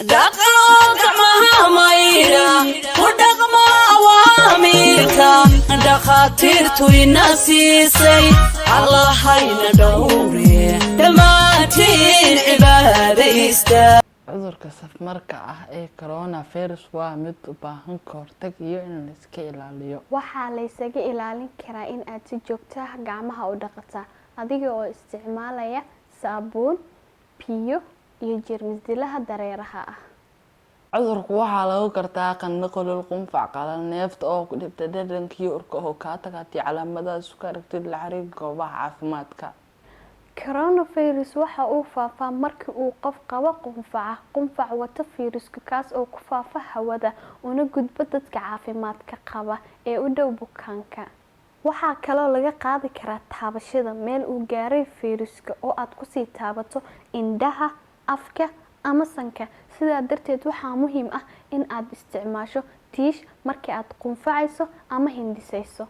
dhaqanka mahamayra ku dhaqma awaamirka dhakhaatiirtu ina siisay allahayna dhowre dhammaantiin cibaadaysta cudurka safmarka ah ee coronavirus waa mid u baahan kahortag iyo in la iska ilaaliyo. waxaa la isaga ilaalin karaa in aad si joogto ah gacmaha u dhaqataa adiga oo isticmaalaya saabuun, biyo iyo jeermis dilaha dareeraha ah. cudurku waxaa lagu gartaa qandho, qolol, qunfac, qalal, neefta oo ku dhibta dhadhanka iyo urka oo ka tagati calaamadahaas ku aragtid la xiriir goobaha caafimaadka. coronavirus waxa uu faafaa markii uu qof qabo qunfac wata fayraska kaas oo ku faafa hawada una gudba dadka caafimaadka qaba ee u dhow bukaanka. waxaa kaloo laga qaadi karaa taabashada meel uu gaaray fayraska oo aad ku sii taabato indhaha, afka ama sanka. sidaa darteed waxaa muhiim ah in aad isticmaasho tiish markii aad qunfacayso ama hindisayso.